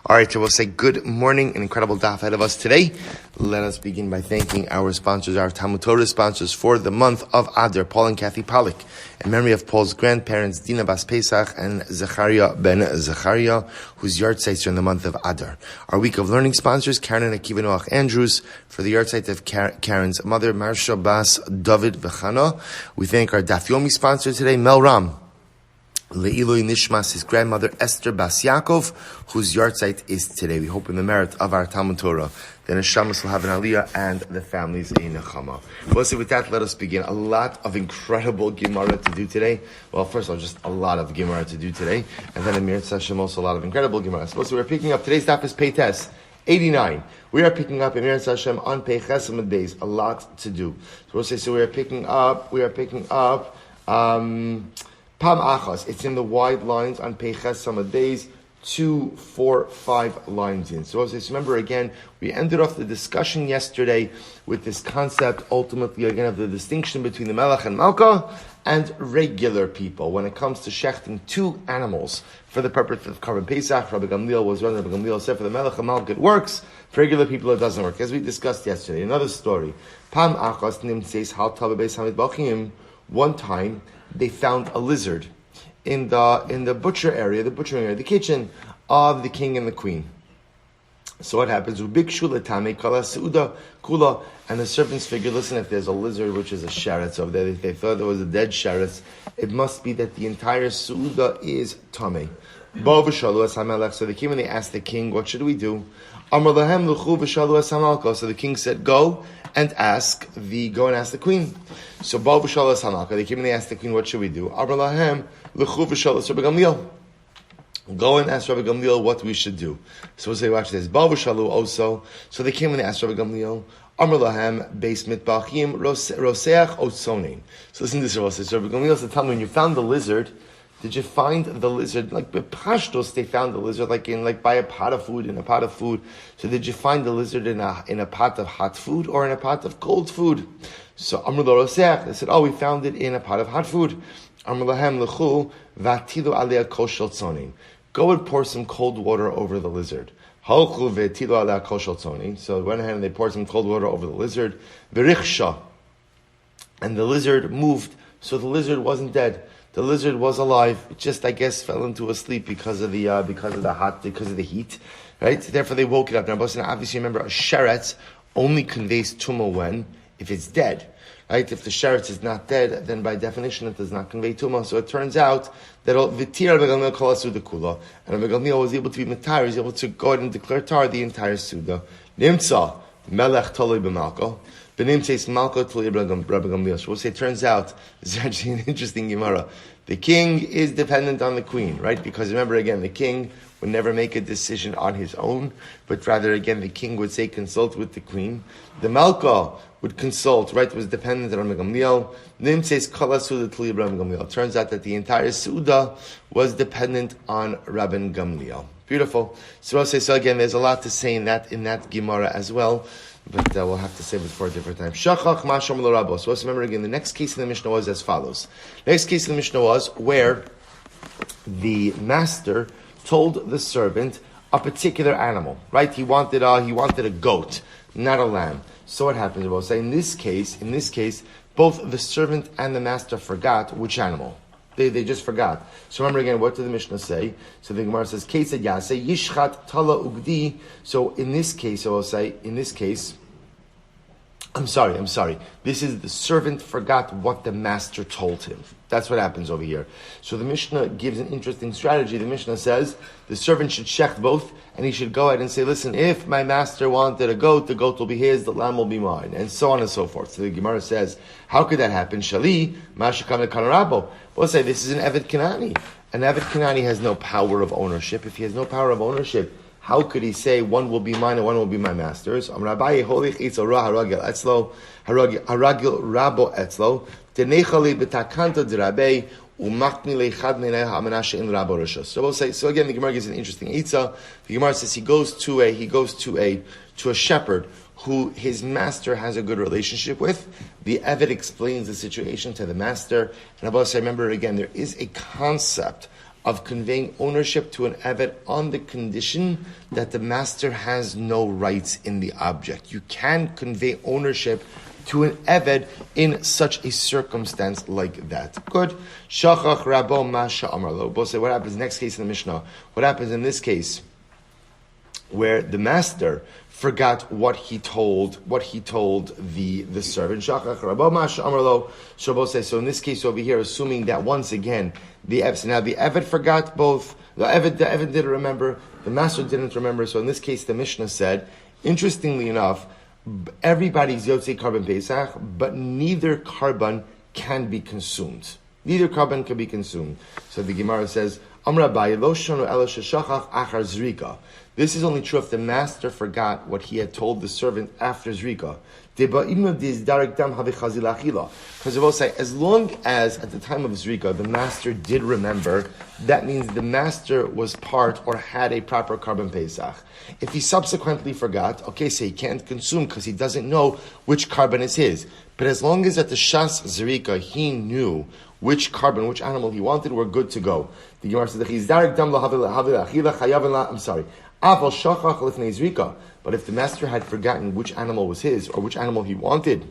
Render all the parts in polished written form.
All right, so we'll say good morning, an incredible daf ahead of us today. Let us begin by thanking our sponsors, our Talmud Torah sponsors for the month of Adar, Paul and Kathy Pollack, in memory of Paul's grandparents, Dina Bas Pesach and Zechariah ben Zechariah, whose yahrzeits are in the month of Adar. Our week of learning sponsors, Karen and Akiva Noach Andrews, for the yahrzeit of Karen's mother, Marsha Bas David Bechana. We thank our Daf Yomi sponsor today, Mel Ram. Le'ilui Nishmas, his grandmother Esther Bas Yaakov, whose yahrzeit is today. We hope in the merit of our Talmud Torah, the Neshamas will have an aliyah and the families a nechama. Well, so with that, let us begin. A lot of incredible Gemara to do today. Well, first of all, just a lot of Gemara to do today, and then in Mir Tzashem also a lot of incredible Gemara. So we're picking up, today's daf is Peites 89. We are picking up in Mir Tzashem on Peiches Amud Beis, a lot to do. So we'll say, we are picking up, Pam Achas, it's in the wide lines on Peiches Amud Beis, 2, 4, 5 lines in. So remember again, we ended off the discussion yesterday with this concept, ultimately again, of the distinction between the Melech and Malka and regular people. When it comes to shechting two animals for the purpose of Karban Pesach, Rabbi Gamliel was running, Rabbi Gamliel said for the Melech and Malka it works, for regular people it doesn't work. As we discussed yesterday, another story. Pam Achas nimtzeis hal tava beis hamid bachim. One time, they found a lizard in the butchering area, the kitchen of the king and the queen. So what happens? And the servants figured, listen, if there's a lizard which is a sheretz over there, if they thought there was a dead sheretz, it must be that the entire su'uda is tamei. So they came and they asked the king, what should we do? So the king said, go and ask the queen. So they came and they asked the queen, what should we do? Go and ask Rabbi Gamliel what we should do. So we'll say, watch this. Also. So they came and they asked Rabbi Gamliel, Amr lahem beis mitbachim roseach otzonin. So listen to this. So Rabbi Gamliel said, tell me, when you found the lizard, did you find the lizard, like Pashtos, they found the lizard by a pot of food, in a pot of food. So did you find the lizard in a pot of hot food or in a pot of cold food? So Amr lo roseach, they said, we found it in a pot of hot food. Amr lahem lechu vatilu aliyah kol shel tzonin. Go and pour some cold water over the lizard. So they went ahead and they poured some cold water over the lizard. And the lizard moved, so the lizard wasn't dead. The lizard was alive. It just, I guess, fell into a sleep because of the heat, right? Therefore, they woke it up. Now, obviously, remember, a sheretz only conveys tumah if it's dead. Right? If the sheretz is not dead, then by definition it does not convey tumah. So it turns out that V'tir Rabbi Gamliel kol ha'suda kula, and Rabbi Gamliel was able to be matar, he was able to go ahead and declare tar the entire suda. Nimtza melech tolei b'malka, b'nimtzeis malka tolei Rabbi Gamliel. So we'll say it turns out, this is actually an interesting Gemara. The king is dependent on the queen, right? Because remember again, the king would never make a decision on his own, but rather again, the king would say consult with the queen. The malka would consult, right, was dependent on Rabbi Gamliel. Nim says kala suda tli Rabbi Gamliel. It turns out that the entire suda was dependent on Rabbi Gamliel. Beautiful. So I'll say, so again, there's a lot to say in that Gemara as well, but we'll have to save it for a different time. Shachach masham l'rabo. So let's remember again, the next case in the Mishnah was as follows. The next case in the Mishnah was where the master told the servant a particular animal, right? He wanted a goat, not a lamb. So what happens? We'll say in this case, both the servant and the master forgot which animal. They just forgot. So remember again, what did the Mishnah say? So the Gemara says, Kesed Yaseh Yishchat Tala Ugdi. So in this case, I'm sorry. This is the servant forgot what the master told him. That's what happens over here. So the Mishnah gives an interesting strategy. The Mishnah says the servant should shecht both, and he should go ahead and say, listen, if my master wanted a goat, the goat will be his, the lamb will be mine, and so on and so forth. So the Gemara says, how could that happen? Shali, Mashakam Kanarabo. We'll say this is an Eved Kanani. An Eved Kanani has no power of ownership. If he has no power of ownership, how could he say one will be mine and one will be my master's? So we'll say, so again, the Gemara gives an interesting Eitzah. The Gemara says he goes to a shepherd who his master has a good relationship with. The Eved explains the situation to the master. And I remember again, there is a concept of conveying ownership to an eved on the condition that the master has no rights in the object. You can convey ownership to an eved in such a circumstance like that. Good. Shachach rabo masha amarlo. What happens next case in the Mishnah? What happens in this case where the master forgot what he told the servant? Shachach rabo masha amarlo. So in this case over here, assuming that once again the eved forgot both. The eved didn't remember. The master didn't remember. So in this case, the Mishnah said, interestingly enough, everybody's Yotzei Karban Pesach, but neither carbon can be consumed. Neither carbon can be consumed. So the Gemara says, Amra Abaye, lo shonu ela sheshachach achar zrika. This is only true if the master forgot what he had told the servant after zrika. Because it will say, as long as at the time of zrika the master did remember, that means the master was part or had a proper carbon pesach. If he subsequently forgot, okay, so he can't consume because he doesn't know which carbon is his. But as long as at the shas zrika he knew which carbon, which animal he wanted, we're good to go. The Gemara says, I'm sorry. But if the master had forgotten which animal was his or which animal he wanted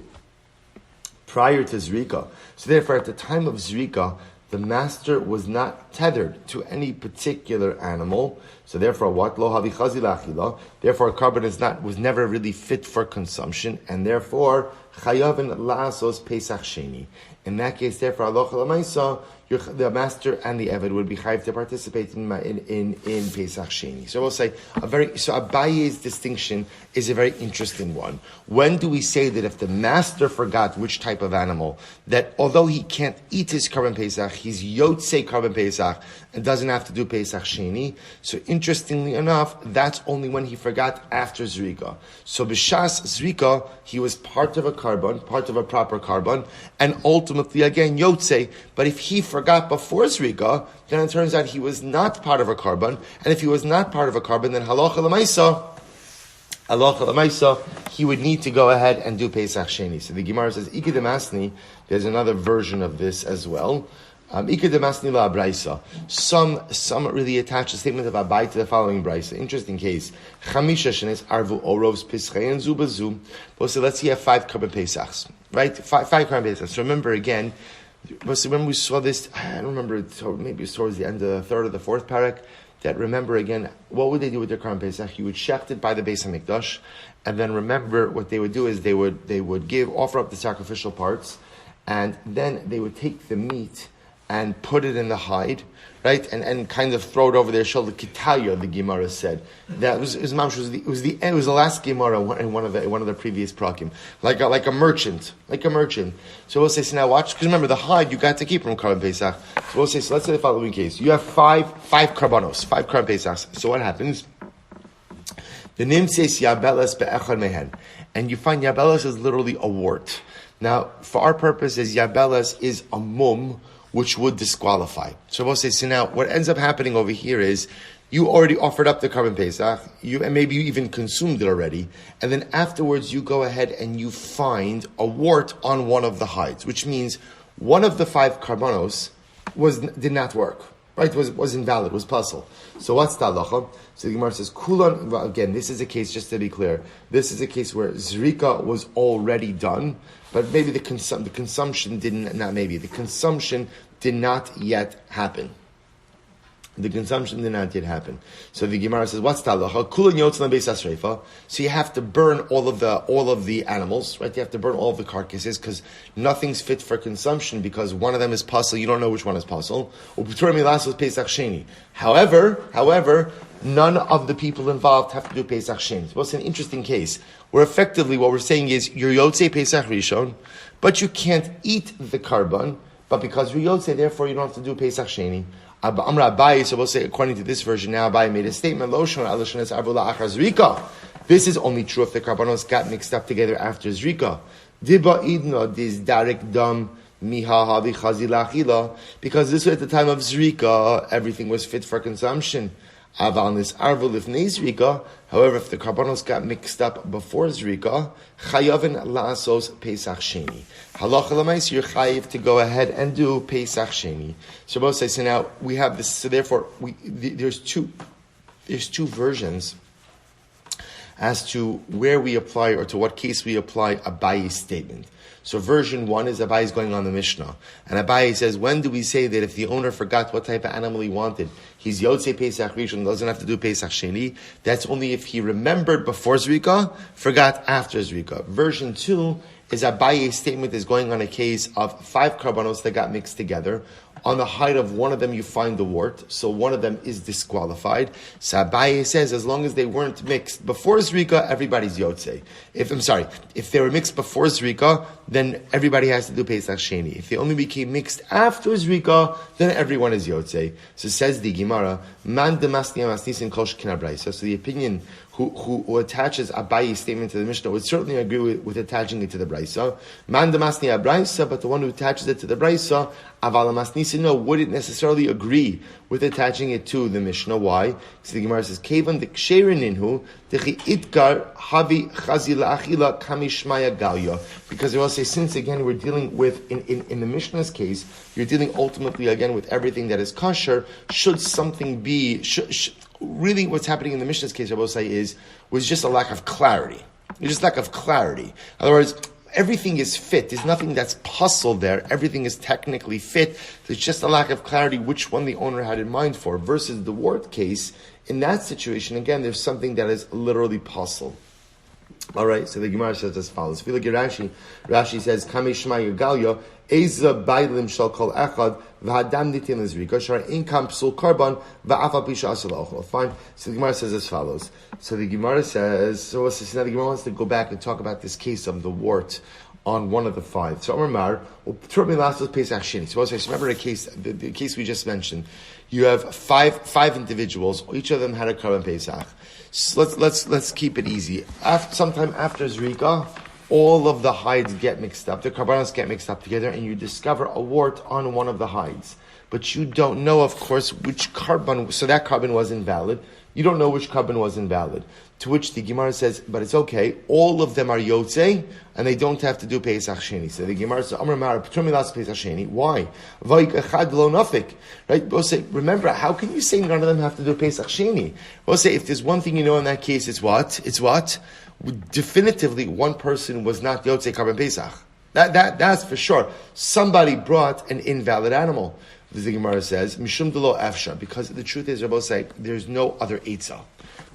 prior to Zrika, so therefore at the time of Zrika, the master was not tethered to any particular animal. So therefore, what lo havi chazi la'achila? Therefore, a carbon was never really fit for consumption, and therefore chayavin la'asos pesach sheni. In that case, therefore, alocha l'maisa, the master and the eved would be chayav to participate in Pesach Sheni. So we'll say Abaye's distinction is a very interesting one. When do we say that if the master forgot which type of animal, that although he can't eat his Karban Pesach, he's Yotzei Karban Pesach and doesn't have to do Pesach Sheni? So interestingly enough, that's only when he forgot after Zrika. So B'shas Zrika, he was part of a carbon, part of a proper carbon, and ultimately again Yotzei. But if he forgot before Zrika, then it turns out he was not part of a carbon, and if he was not part of a carbon, then halacha l'maisa, he would need to go ahead and do Pesach Sheni. So the Gemara says, Ika demasni, there's another version of this as well. Ika demasni la braisa. Some really attach the statement of Abai to the following braisa. Interesting case. Chamisha shenes arvu orovs pischayin zu bazu. So let's say you have 5 carbon Pesachs, right? 5 carbon Pesachs. So remember again, when we saw this, I don't remember, maybe it was towards the end of the third or the fourth parak, that remember again, what would they do with their Karban Pesach? You would shecht it by the Beis HaMikdash, and then remember what they would do is they would offer up the sacrificial parts, and then they would take the meat and put it in the hide, right, and kind of throw it over their shoulder. Kitaya, the Gemara said. That was the last Gemara in one of the previous prakim, like a merchant. So we'll say, so now watch, because remember the hide you got to keep from Karban Pesach. So we'll say, so let's say the following case: you have five karbanos, 5 Karban Pesachs. So what happens? The name says yabelas be'echad mehen, and you find yabelas is literally a wart. Now, for our purposes, yabelas is a mum, which would disqualify. So we'll say, so now what ends up happening over here is you already offered up the Karban Pesach, and maybe you even consumed it already, and then afterwards you go ahead and you find a wart on one of the hides, which means one of the 5 karbanos did not work, right? Was invalid, was puzzle. So what's the halacha? So the Gemara says, Kulan, well, again, this is a case, just to be clear, this is a case where Zrika was already done, but maybe the consumption did not yet happen. The consumption did not yet happen. So the Gemara says, what's talacha? Kulan yotzan beis asreifa. So you have to burn all of the animals, right? You have to burn all of the carcasses because nothing's fit for consumption because one of them is puzzle. You don't know which one is puzzle. However, none of the people involved have to do Pesach Sheni. So it's an interesting case where effectively what we're saying is you're Yotzei Pesach Rishon, but you can't eat the carbon, but because you're Yotzei, therefore you don't have to do Pesach Sheni. Amra Abaye, so we'll say according to this version now, Abaye made a statement, this is only true if the carbonos got mixed up together after Zrika. Because this was at the time of Zrika, everything was fit for consumption. Aval nisarvu lifnei zrika. However, if the karbanos got mixed up before zrika, chayavin la'asos Pesach Sheni. Halacha l'mais, you're chayiv to go ahead and do Pesach Sheni. So both say, so now we have this. So therefore, there's two versions as to where we apply or to what case we apply Abayi's statement. So version 1 is Abayi's going on the Mishnah. And Abayi says, when do we say that if the owner forgot what type of animal he wanted, he's Yotzei Pesach Rishon, doesn't have to do Pesach Sheni? That's only if he remembered before Zrika, forgot after Zrika. Version 2 is Abayi's statement is going on a case of 5 karbanos that got mixed together. On the height of one of them, you find the wart, so one of them is disqualified. So Abaye says, as long as they weren't mixed before Zrika, everybody's Yotzei. If they were mixed before Zrika, then everybody has to do Pesach Sheni. If they only became mixed after Zrika, then everyone is Yotzei. So says the Gemara, Man demasni amasnisin kol shekina braisa. So the opinion who attaches Abayi's statement to the Mishnah would certainly agree with attaching it to the Braisa. Man demasni abraisa, but the one who attaches it to the Braisa, aval amasnisin, no, wouldn't necessarily agree with attaching it to the Mishnah. Why? So the Gemara says, Kevan de ksherin dechi itkar havi chazi la'achila kamishmaya galya. Because they will say, since again we're dealing with, in the Mishnah's case, you're dealing ultimately again with everything that is kosher, should something be, really what's happening in the Mishnah's case, I will say, was just a lack of clarity. It's just lack of clarity. In other words, everything is fit. There's nothing that's puzzled there. Everything is technically fit. There's just a lack of clarity which one the owner had in mind for. Versus the wart case, in that situation, again, there's something that is literally puzzled. All right, so the Gemara says as follows. If you look at Rashi, Rashi says, Kamei Shema Yegalya, Eza Bailim Shal Kol Echad, V'Hadam Nitin Lizrika, Shara Inkam Psul Karban, V'Afa Pisha Asal Ochel. Fine. So the Gemara says as follows. So the Gemara says, now the Gemara wants to go back and talk about this case of the wart on one of the 5. So Amar Mar, Turmi Lassos Pesach Sheni. So remember the case we just mentioned. You have five individuals, each of them had a Karban Pesach. So let's keep it easy. Sometime after Zrika, all of the hides get mixed up. The karbanos get mixed up together, and you discover a wart on one of the hides. But you don't know, of course, which karban. So that karban was invalid. You don't know which karban was invalid. To which the Gemara says, but it's okay. All of them are yotzei, and they don't have to do Pesach Sheni. So the Gemara says, Amar Mar, Pesach Sheni. Why? Right? We'll say, remember, how can you say none of them have to do Pesach Sheni? We'll say, if there's one thing you know in that case, it's what? Definitively, one person was not yotzei karban Pesach. That's for sure. Somebody brought an invalid animal. The Gemara says, Mishum delo efsha, because the truth is, Rabbi say, there's no other eitzah.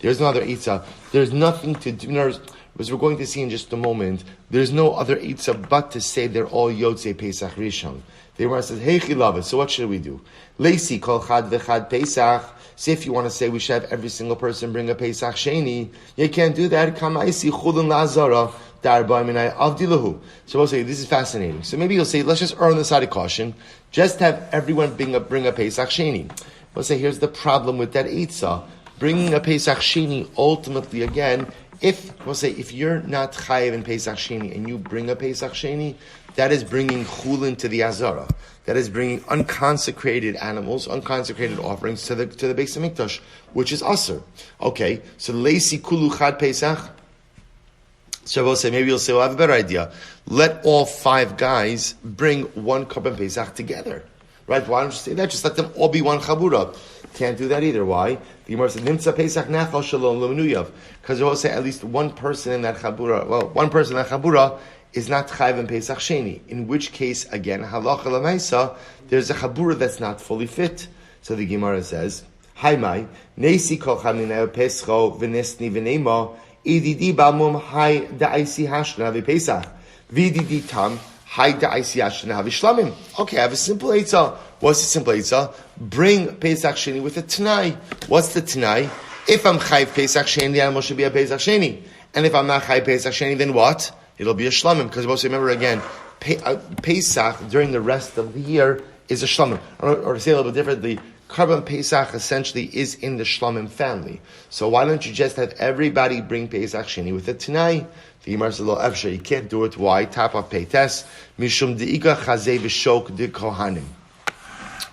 There's no other eitzah. There's nothing to do. As we're going to see in just a moment, there's no other eitzah but to say they're all yotzei Pesach Rishon. The Gemara says, hey chilavet, so what should we do? Leisi kol chad v'chad Pesach. Say if you want to say we should have every single person bring a Pesach Sheni, you can't do that. Kamaisi chulun la'azara. So we'll say, this is fascinating. So maybe you'll say, let's just err on the side of caution. Just have everyone bring a Pesach Sheni. We'll say, here's the problem with that Eitzah. Bringing a Pesach Sheni, ultimately, again, if you're not chayiv in Pesach Sheni and you bring a Pesach Sheni, that is bringing chulin to the Azara. That is bringing unconsecrated animals, unconsecrated offerings to the Beis Hamikdash, which is Asr. Okay, so Leisi Kulu Chad Pesach. So we'll say, maybe you'll say, well, I have a better idea. Let all 5 guys bring one Karban Pesach together. Right? Why don't you say that? Just let them all be one Chabura. Can't do that either. Why? The Gemara says, Nimtza Pesach Nachal Shalom L'Menuyav. Because we'll say at least one person in that Chabura, one person in that Chabura is not Chayv in Pesach Sheni. In which case, again, Halacha L'Maisa, there's a Chabura that's not fully fit. So the Gemara says, Haimai, Neisi Kol Chamineo Pescho V'Nesni V'Neima, EDD Balmum Hai Da'isi Hashna Havi Pesach. VDD Tam Hai Da'isi Hashna Havi Shlamim. Okay, I have a simple Eitzah. What's the simple Eitzah? Bring Pesach Sheni with a Tanai. What's the Tanai? If I'm Chayv Pesach Sheni, the animal should be a Pesach Sheni. And if I'm not Chayv Pesach Sheni, then what? It'll be a Shlamim. Because also remember again, Pesach during the rest of the year is a Shlamim. Or to say a little bit differently, Karban Pesach essentially is in the Shlamim family. So why don't you just have everybody bring Pesach Sheni with a Tanai? The Gemara says, Efsha, you can't do it. Why? Tap of Peites. Mishum de'iga chazei v'shok de kohanim.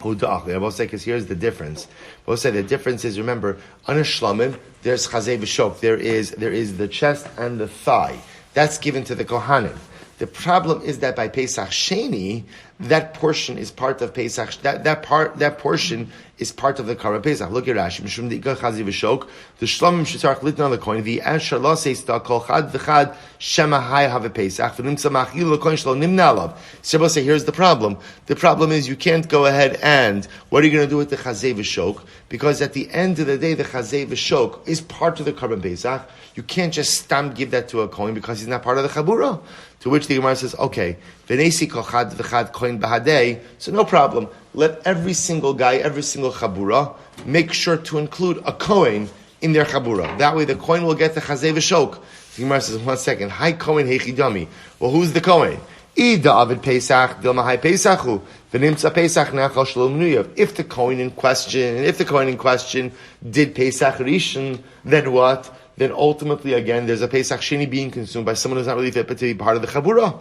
I will say, because here's the difference. I will say the difference is, remember, on a shlamim, there's chazei v'shok. There is the chest and the thigh. That's given to the kohanim. The problem is that by Pesach Sheni, that portion is part of Pesach. That portion is part of the Karban Pesach. Look at Rashi. Mishum di'ikar chazi v'shok. The shlamim shetzarach litna on the coin. The asher lo seista kol chad v'chad shema hay have Pesach. V'nimtza machil l'koin shlo nimna alav. So say, here's the problem. The problem is you can't go ahead and what are you going to do with the chazei v'shok? Because at the end of the day, the chazei v'shok is part of the Karban Pesach. You can't just stamp give that to a coin because he's not part of the chabura. To which the Gemara says, okay, v'nesi kol chad v'chad koin b'hadei, so no problem. Let every single guy, every single chabura, make sure to include a kohen in their chabura. That way the kohen will get the chazei v'shok. The Gemara says, 1 second, hi kohen heichidami. Well, who's the kohen? Ida avid Pesach, dilma hai Pesachu, v'nimtza Pesach nachal shalom nuyav. If the kohen in question did Pesach Rishon, then what? Then ultimately, again, there's a Pesach Sheni being consumed by someone who's not really fit to be part of the Chabura.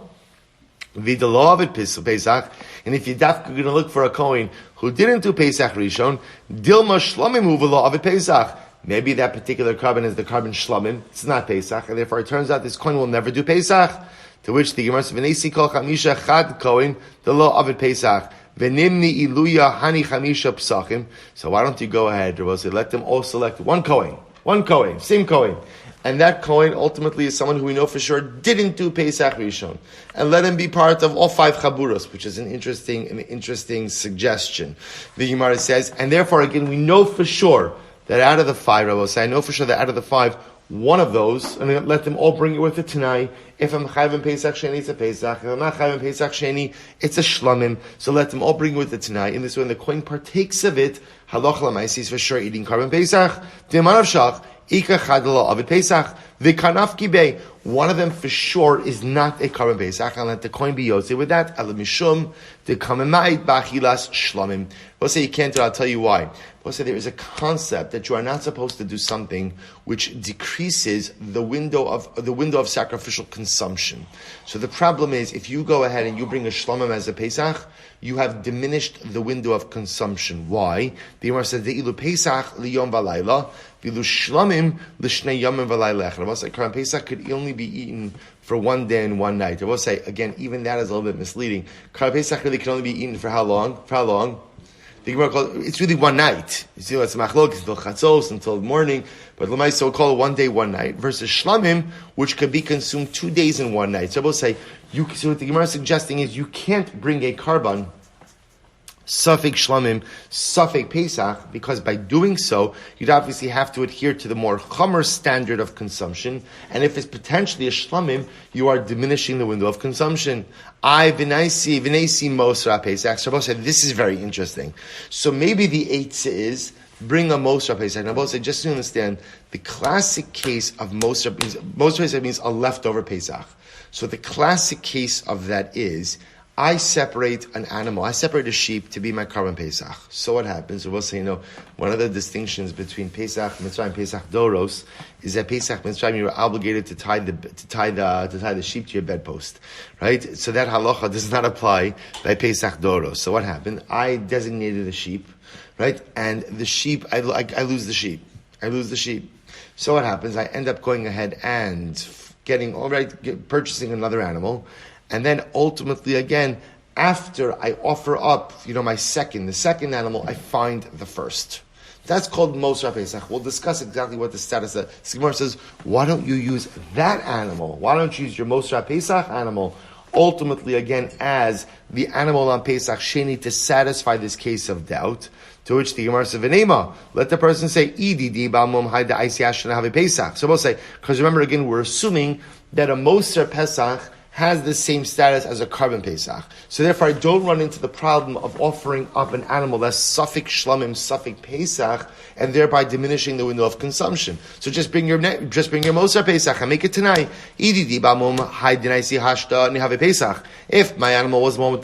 The law of it, Pesach, and if you're going to look for a Kohen who didn't do Pesach Rishon, Dilma Shlomim the law of it, Pesach. Maybe that particular carbon is the carbon Shlomim, it's not Pesach, and therefore it turns out this Kohen will never do Pesach. To which the Gemara says, V'nesi kol chamisha chad Kohen, the law of it, Pesach. V'nimni iluya hani chamisha psachim. So why don't you go ahead, or we'll say, let them all select one Kohen. One Kohen, same Kohen. And that Kohen ultimately is someone who we know for sure didn't do Pesach Rishon. And let him be part of all 5 Chaburos, which is an interesting suggestion. The Gemara says, and therefore again, we know for sure that out of the 5, I will say, I know for sure that out of the 5, one of those, and let them all bring it with it tonight. If I'm chayav in Pesach Sheni, it's a Pesach. If I'm not chayav in Pesach Sheni, it's a Shlamim. So let them all bring it with it tonight. In this way, when the Kohen partakes of it, halach l'maisi is for sure eating carbon Pesach. D'manav shach, ika chad lo avid Pesach. V'kanaf kibei. One of them for sure is not a carbon Pesach, and let the Kohen be yotze with that. Al mishum dekamemait b'achilas Shlamim. We'll say you can't do it, I'll tell you why. We'll say there is a concept that you are not supposed to do something which decreases the window of sacrificial consumption. So the problem is, if you go ahead and you bring a shlomim as a Pesach, you have diminished the window of consumption. Why? The Gemara says, "De'ilu Pesach liyom v'layla, v'ilu shlomim l'shnei yomim v'layla." I will say, Karban Pesach could only be eaten for 1 day and 1 night. I will say, again, even that is a little bit misleading. Karban Pesach really can only be eaten for how long? For how long? The Gemara calls it's really 1 night. You see, it's machlok, it's until chatzos, until morning. But l'may, so call it 1 day, 1 night. Versus shlamim, which could be consumed 2 days and 1 night. So I will say, so what the Gemara is suggesting is you can't bring a karban, Safek Shlamim, Safek Pesach, because by doing so, you'd obviously have to adhere to the more chomer standard of consumption, and if it's potentially a Shlamim, you are diminishing the window of consumption. V'naisi Mosra Pesach. So said, this is very interesting. So maybe the eitzah is, bring a Mosra Pesach. Now, both say, just to understand, the classic case of Mosra Pesach means a leftover Pesach. So the classic case of that is, I separate an animal, I separate a sheep to be my Karban Pesach. So what happens? We'll say, one of the distinctions between Pesach Mitzrayim and Pesach Doros is that Pesach Mitzrayim, you were obligated to tie the sheep to your bedpost, right? So that halacha does not apply by Pesach Doros. So what happened? I designated a sheep, right? And the sheep, I lose the sheep. I lose the sheep. So what happens? I end up going ahead and purchasing another animal. And then ultimately, again, after I offer up, the second animal, I find the first. That's called Mosra Pesach. We'll discuss exactly what the status is. The Gemara says, why don't you use that animal? Why don't you use your Mosra Pesach animal, ultimately, again, as the animal on Pesach Sheni to satisfy this case of doubt? To which the Gemara says, "V'neima." Let the person say, "Ididi ba'mum hayda aisi ashana have a Pesach." So we'll say, because remember again, we're assuming that a Mosra Pesach has the same status as a Karban Pesach. So therefore I don't run into the problem of offering up an animal that's Safek Shlamim, Safek Pesach, and thereby diminishing the window of consumption. So just bring your Mosar Pesach and make it tonight. Ididi ba'mum haydinaisi hashta nihave Pesach. If my animal was the one with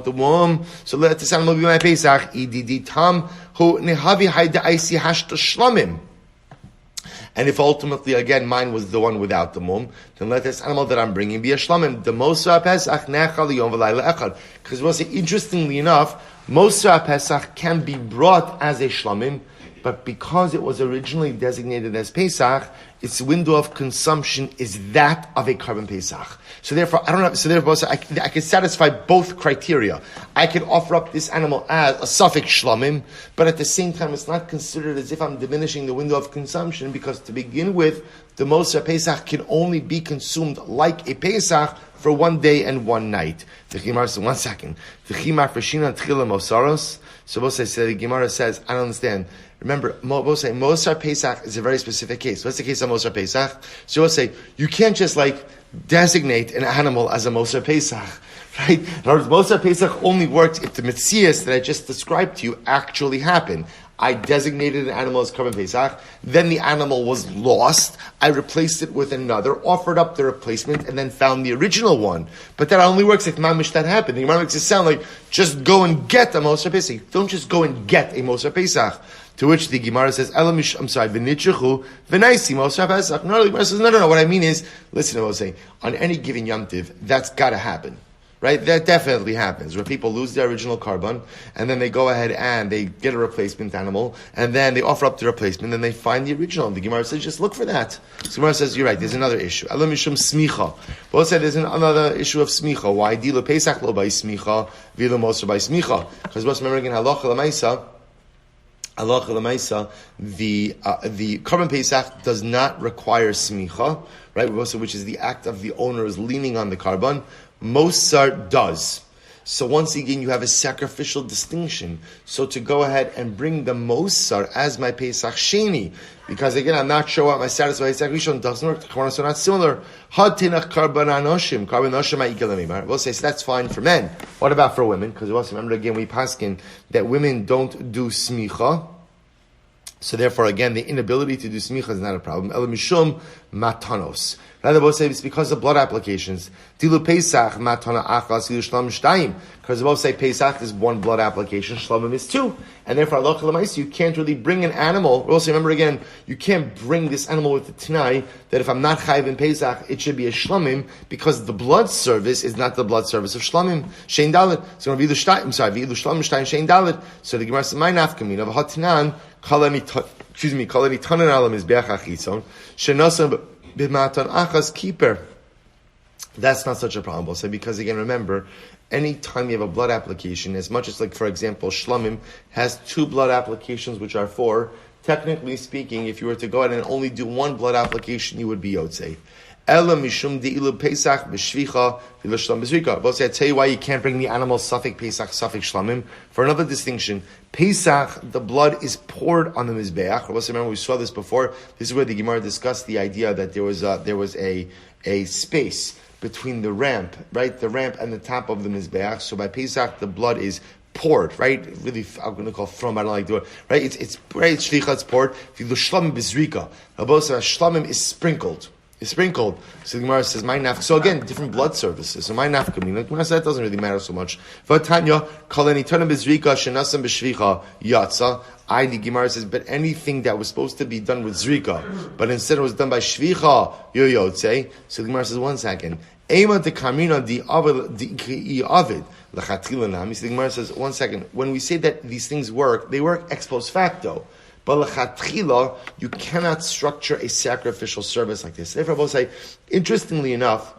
the womb, so let this animal be my Pesach. Ididi tam hu nihavi haydaisi hashta shlamim. And if ultimately, again, mine was the one without the mum, then let this animal that I'm bringing be a shlamim. The Moser Pesach nechal yom v'layla echad. Because we'll say, interestingly enough, Moser Pesach can be brought as a shlamim, but because it was originally designated as Pesach, its window of consumption is that of a Karban Pesach. So therefore, I can satisfy both criteria. I can offer up this animal as a suffix shlamim, but at the same time, it's not considered as if I'm diminishing the window of consumption, because to begin with, the Moser Pesach can only be consumed like a Pesach for 1 day and 1 night. The Gemara says, 1 second. The Chimar Freshina Tchila Mosaros. So the Gemara says, I don't understand. Remember, Moser Pesach is a very specific case. What's the case of Moser Pesach? So we'll say, you can't just designate an animal as a Moser Pesach, right? In other words, Moser Pesach only works if the mitzias that I just described to you actually happen. I designated an animal as Karban Pesach, then the animal was lost, I replaced it with another, offered up the replacement, and then found the original one. But that only works if mamish that happened. The Gemara makes it sound like, just go and get a Moser Pesach. Don't just go and get a Moser Pesach. To which the Gemara says, v'nitzchu v'naisi Moser Pesach. No, the Gemara says, no. What I mean is, listen to what I was saying. On any given Yom Tiv, that's got to happen. Right? That definitely happens, where people lose their original carbon, and then they go ahead and they get a replacement animal, and then they offer up the replacement, and they find the original. And the Gemara says, just look for that. So the Gemara says, you're right, there's another issue. Elam mishum smicha. Both said there's another issue of smicha. Why? Dilo Pesach lo by smicha, vilo moser by smicha. Because what's remembering in halacha l'maisa, the Karban Pesach does not require smicha, right? Which is the act of the owner is leaning on the carbon. Mosar does. So once again, you have a sacrificial distinction. So to go ahead and bring the Mosar as my Pesach Sheni, because again, I'm not sure what my status of Pesach Rishon doesn't work. The Karbanos are not similar. Had tinach karban anoshim ha'ikelamim. We'll say, so that's fine for men. What about for women? Because we also remember again, we paskin that women don't do smicha. So therefore, again, the inability to do smicha is not a problem. Ela mishum matanos. Rather, both say it's because of blood applications. Dilu Pesach matana achas dilu shlam shtayim. Because both say Pesach is 1 blood application, shlamim is 2, and therefore halacha l'maisa you can't really bring an animal. We also remember again, you can't bring this animal with the t'nai that if I'm not chayiv in Pesach, it should be a shlamim, because the blood service is not the blood service of shlamim. Shein dalet. So v'ilu shlam shtayim shein dalet. So the Gemara says, my nafkamin of hatinan kalani tanan alam is be'ach achitzon shenasam b'matan achas keeper. That's not such a problem, we'll say, because again, remember, any time you have a blood application, as much as for example, shlamim has 2 blood applications, which are 4, technically speaking, if you were to go ahead and only do 1 blood application, you would be yotzei. Ela mishum de'ilu Pesach b'shvicha v'lo shlam b'zrika. Both say, I tell you why you can't bring the animal suffix Pesach, suffix shlamim. For another distinction, Pesach, the blood is poured on the mizbeach. Remember, we saw this before. This is where the Gemara discussed the idea that there was a space between the ramp, right? The ramp and the top of the mizbeach. So by Pesach, the blood is poured, right? Really, I'm going to call from. I don't like to do it. Right? It's shvicha. It's poured. V'lo shlam b'zrika. Both say shlamim is sprinkled. It's sprinkled. So the Gemara says, my nafka. So again, different blood services. So my nafka mean, like Gemara said, that doesn't really matter so much. V'tanya, kaleni tana b'zrika, shenasam b'shvicha, yatsa. The Gemara says, but anything that was supposed to be done with zrika, but instead it was done by shvicha, yoyotze. So the Gemara says, 1 second. Ema de kamina di avid lachatila nami. So the Gemara says, 1 second. When we say that these things work, they work ex post facto. But lechatchila, you cannot structure a sacrificial service like this. Therefore, I will say, interestingly enough,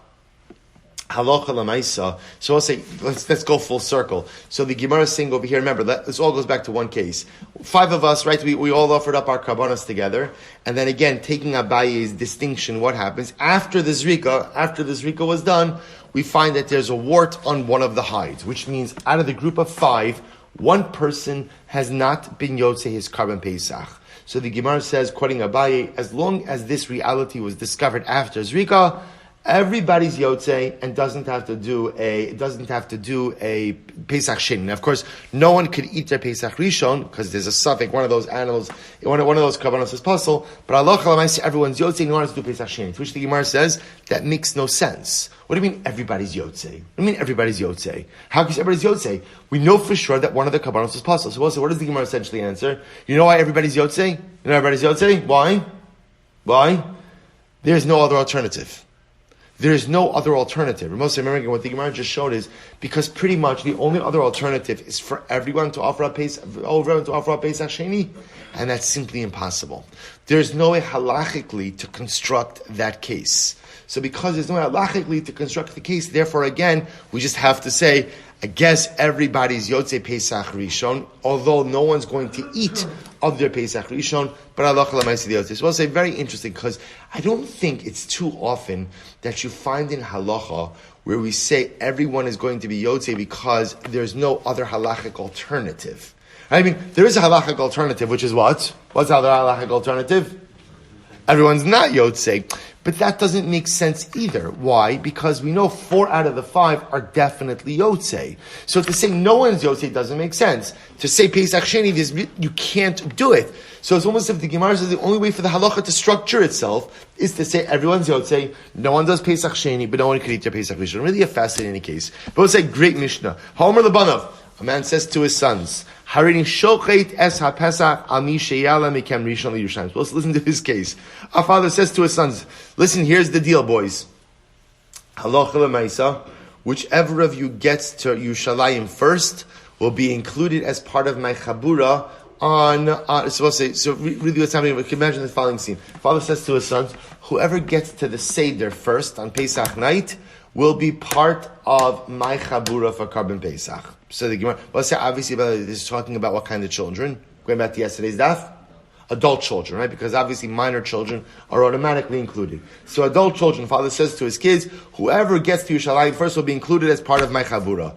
halacha l'maisa. So I'll say, let's go full circle. So the Gemara is saying over here, remember, this all goes back to one case. 5 of us, right, we all offered up our karbanos together. And then again, taking Abaye's distinction, what happens? After the zrika was done, we find that there's a wart on one of the hides, which means out of the group of 5, 1 person has not been yotzei his Karban Pesach. So the Gemara says, quoting Abaye, as long as this reality was discovered after Zrika, everybody's yotzei and doesn't have to do a Pesach Sheni. Now, of course, no one could eat their Pesach Rishon because there's a suffix, one of those animals, one of those karbanos is puzzle. But Allah Chalamaisi, everyone's yotzei in order to do Pesach Sheni. To which the Gemara says that makes no sense. What do you mean everybody's yotzei? What do you mean everybody's yotzei? How can everybody's yotzei? We know for sure that one of the karbanos is puzzle. So also, what does the Gemara essentially answer? You know why everybody's yotzei? Why? Why? There's no other alternative. There's no other alternative. Most remember what the Gemara just showed is because pretty much the only other alternative is for everyone to offer up Pesach Sheni, and that's simply impossible. There's no way halachically to construct that case. So because there's no way halachically to construct the case, therefore again, we just have to say, I guess everybody's Yotzei Pesach Rishon, although no one's going to eat of their Pesach Rishon, but halacha l'maaseh Yotzei. So I'll say very interesting because I don't think it's too often that you find in halacha where we say everyone is going to be Yotzei because there's no other halachic alternative. I mean, there is a halachic alternative, which is what? What's the other halachic alternative? Everyone's not Yotzei. But that doesn't make sense either. Why? Because we know 4 out of the 5 are definitely Yotzei. So to say no one's Yotzei doesn't make sense. To say Pesach Sheni, you can't do it. So it's almost as if the Gemara says the only way for the halacha to structure itself is to say everyone's Yotzei, no one does Pesach Sheni, but no one can eat their Pesach Rishon. Really a fascinating case. But we'll say great Mishnah. Homer Labanov, a man says to his sons, Harini shochet es ha-pesach al mi sheyala mikem rishon li-Yerushalayim. So let's listen to his case. Our father says to his sons, listen, here's the deal, boys. Halacha l'maisa, whichever of you gets to Yerushalayim first will be included as part of my chabura so really what's happening, we can imagine the following scene. Father says to his sons, whoever gets to the Seder first on Pesach night will be part of my chabura for Karban Pesach. So the Gemara, let's say obviously this is talking about what kind of children. Going back to yesterday's daf, adult children, right? Because obviously minor children are automatically included. So adult children, father says to his kids, whoever gets to Yerushalayim first will be included as part of my chabura.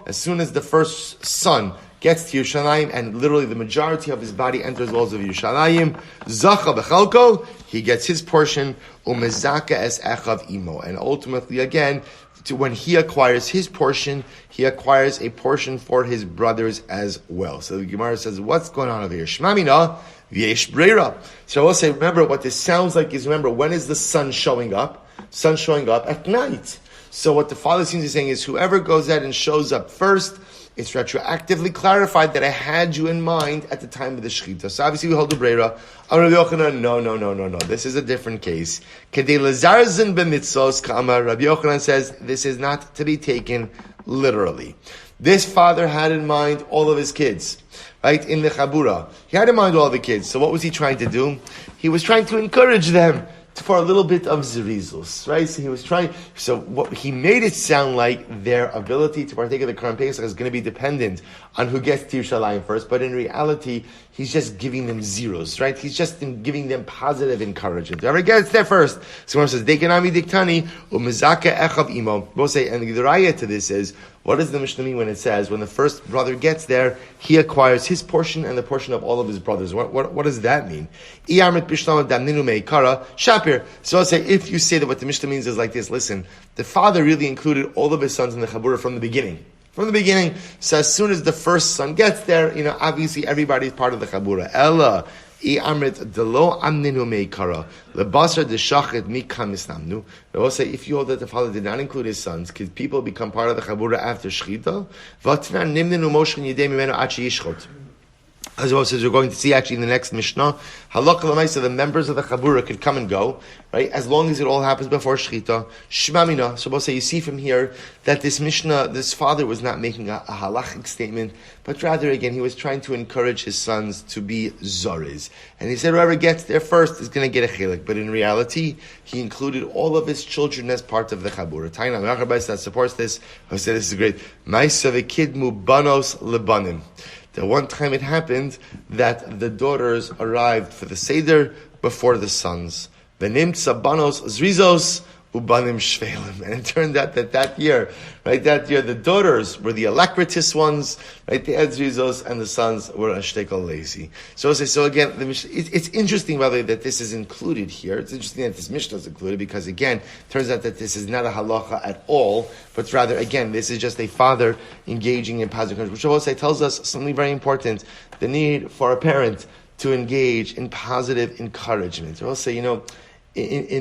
As soon as the first son gets to Yerushalayim, and literally the majority of his body enters the walls of Yerushalayim, Zacha b'chalko, he gets his portion, umezaka es echav imo. And ultimately, again, when he acquires his portion, he acquires a portion for his brothers as well. So the Gemara says, what's going on over here? Shmamina v'yesh breira. So I will say, remember, what this sounds like is, remember, when is the sun showing up? Sun showing up at night. So what the father seems to be saying is, whoever goes out and shows up first, it's retroactively clarified that I had you in mind at the time of the Shechita. So obviously we hold the Breira. Rabbi Yochanan, no. This is a different case. Kedei lezarzin b'mitzos k'amar. Rabbi Yochanan says this is not to be taken literally. This father had in mind all of his kids, right, in the Chabura. He had in mind all the kids. So what was he trying to do? He was trying to encourage them for a little bit of zerizus, right? So he was trying. So what he made it sound like their ability to partake of the Karban Pesach is going to be dependent on who gets to Yerushalayim first. But in reality, he's just giving them zeros, right? He's just giving them positive encouragement. Whoever gets there first. So when it says Dekanami Diktani umizaka echav imo, we'll say, and the raya to this is, what does the Mishnah mean when it says when the first brother gets there, he acquires his portion and the portion of all of his brothers? What does that mean? So I'll say, if you say that what the Mishnah means is like this, listen, the father really included all of his sons in the Chabura from the beginning. From the beginning, so as soon as the first son gets there, obviously everybody's part of the Chabura. Ella, delo amninu meikara lebasar deshachet mikam isnamnu. They will say, if you hold that the father did not include his sons, could people become part of the Chabura after Shechita? Vatnan nimninu moshchen yidei mimenu ad sheyishchot. As well as we're going to see actually in the next Mishnah, halakha l'maisa, the members of the Chabura could come and go, right? As long as it all happens before Shechita. Shmamina. So we'll say, you see from here that this Mishnah, this father was not making a halachic statement, but rather, again, he was trying to encourage his sons to be zoriz. And he said, whoever gets there first is going to get a chelik. But in reality, he included all of his children as part of the Chabura. Taina, that supports this, who said this is great. Maisa v'kidmu banos lebanim. That one time it happened that the daughters arrived for the Seder before the sons. V'nimtza banos zrizos ubanim shvelim. And it turned out that year, the daughters were the alacritous ones, right? The zrizos, and the sons were ashtekal lazy. So again, it's interesting, by the way, that this is included here. It's interesting that this Mishnah is included because, again, it turns out that this is not a halacha at all, but rather, again, this is just a father engaging in positive encouragement, which I will say tells us something very important: the need for a parent to engage in positive encouragement. I will say, in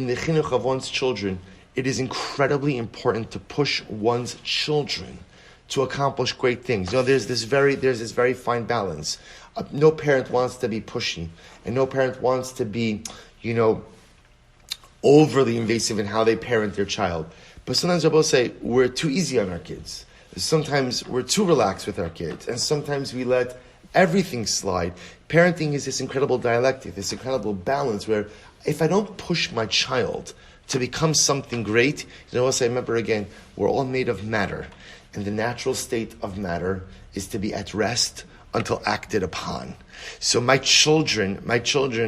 the chinuch of one's children, it is incredibly important to push one's children to accomplish great things. There's this very fine balance. No parent wants to be pushy, and no parent wants to be, overly invasive in how they parent their child. But sometimes I will say we're too easy on our kids. Sometimes we're too relaxed with our kids, and sometimes we let everything slide. Parenting is this incredible dialectic, this incredible balance where if I don't push my child to become something great, I remember again, we're all made of matter. And the natural state of matter is to be at rest until acted upon. So my children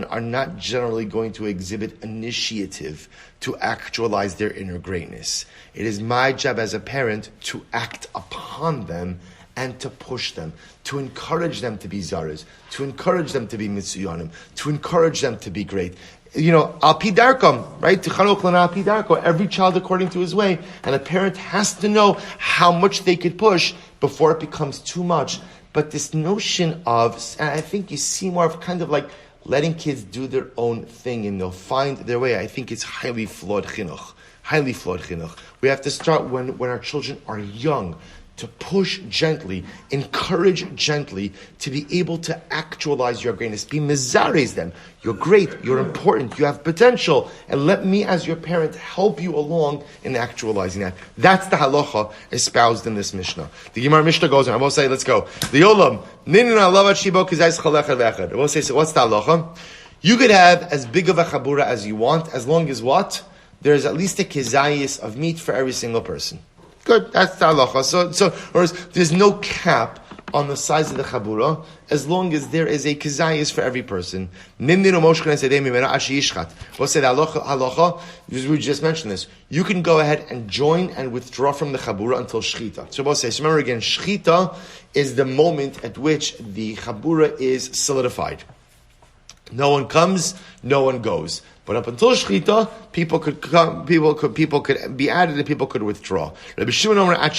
are not generally going to exhibit initiative to actualize their inner greatness. It is my job as a parent to act upon them and to push them, to encourage them to be zaras, to encourage them to be mitsuyanim, to encourage them to be great. Al pi darkom, right? Tichanuch lana al pi darko. Every child according to his way, and a parent has to know how much they could push before it becomes too much. But this notion of, and I think you see more of kind of like letting kids do their own thing and they'll find their way. I think it's highly flawed chinuch. Highly flawed chinuch. We have to start when our children are young, to push gently, encourage gently, to be able to actualize your greatness. Be mezares them. You're great, you're important, you have potential, and let me as your parent help you along in actualizing that. That's the halacha espoused in this Mishnah. The Gemara Mishnah goes on, I will say, let's go. The Olam, I will say, so what's the halacha? You could have as big of a chabura as you want, as long as what? There's at least a kezayis of meat for every single person. Good, that's the halacha. So there's no cap on the size of the chabura, as long as there is a kezayis for every person. We'll say the halacha, because we just mentioned this. You can go ahead and join and withdraw from the chabura until shchita. So we'll say, so remember again, shchita is the moment at which the chabura is solidified. No one comes, no one goes. But up until shchita, people could be added and people could withdraw. Rabbi Shimon so Rabbi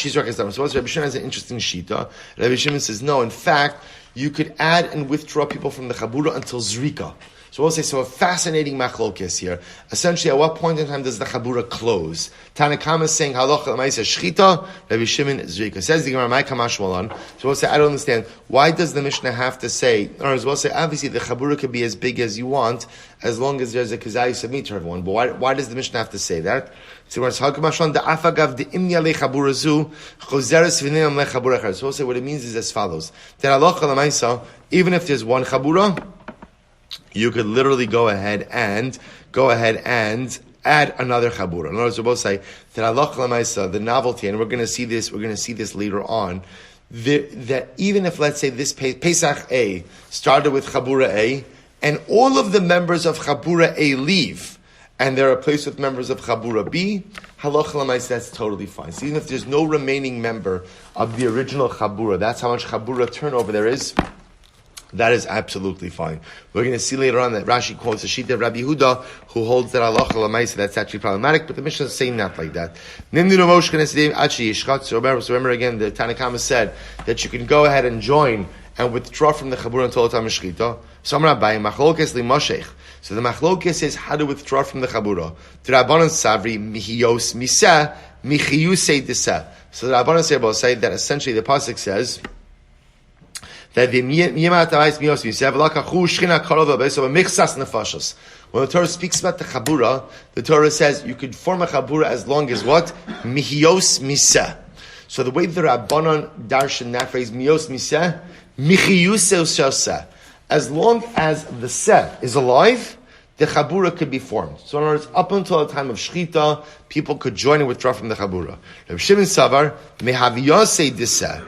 Shimon has an interesting shita. Rabbi Shimon says, no, in fact, you could add and withdraw people from the chabura until zrika. So we'll say, so a fascinating machlokes here. Essentially, at what point in time does the chabura close? Tanakama is saying, halacha l'maisa shchita, Rabbi Shimon zrika. Says the Gemara, my kamash malan. So we'll say, I don't understand. Why does the Mishnah have to say, or as well say, obviously the chabura could be as big as you want, as long as there's a kazayis of meat to everyone. But why does the Mishnah have to say that? So we'll say, what it means is as follows. That halacha l'maisa, even if there's one chabura, you could literally go ahead and add another chabura. In other words, we'll both say that halacha l'maisa, the novelty, and we're going to see this later on. That even if, let's say, this Pesach A started with chabura A, and all of the members of chabura A leave, and they're replaced with members of chabura B, halacha l'maisa, that's totally fine. So even if there's no remaining member of the original chabura, that's how much chabura turnover there is. That is absolutely fine. We're going to see later on that Rashi quotes a sheet of Rabbi Yehuda who holds that halacha l'maisa that's actually problematic, but the Mishnah is saying not like that. So remember again, the Tanakama said that you can go ahead and join and withdraw from the chabura until the time of shchita. So the machlokes is how to withdraw from the chabura. The Rabbanan savri mihiyos miseh michiyusei deseh. So the Rabbanan say that essentially the pasuk says that when the Torah speaks about the chabura, the Torah says you could form a chabura as long as what? Mihios miseh. So the way the Rabbanon darshan that phrase, mihios miseh, michiyuseu shaseh. As long as the seh is alive, the chabura could be formed. So in other words, up until the time of shchita, people could join and withdraw from the chabura. Rabbi Shimon Savar, mehaviyasei diseh.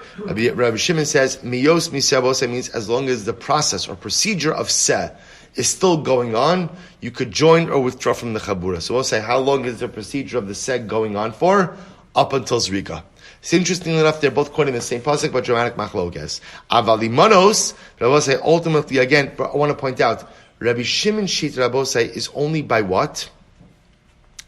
Rabbi Shimon says, miyos miseh also means as long as the process or procedure of seh is still going on, you could join or withdraw from the chabura. So we'll say, how long is the procedure of the seh going on for? Up until zrika. It's interesting enough, they're both quoting the same pasuk, but dramatic machlokes. Avalimanos, but I will say, ultimately, again, I want to point out, Rabbi Shimon Shit Rabosai is only by what?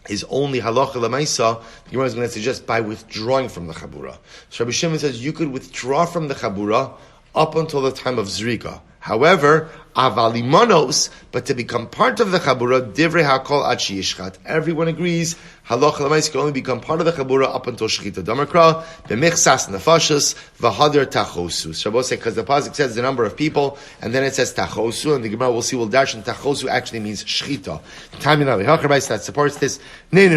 Is only halacha l'maisa. The Gemara is going to suggest by withdrawing from the chabura. So Rabbi Shimon says you could withdraw from the chabura up until the time of zrika. However, avalimanos, but to become part of the chabura, divrei hakol ad sheyishchat. Everyone agrees Halacha l'maisa can only become part of the chabura up until shechita. Damakra b'michsas nefashos v'hader tachosu. So Rabbi say because the pasuk says the number of people, and then it says tachosu, and the Gemara will see will dash and tachosu actually means shechita. That supports this. The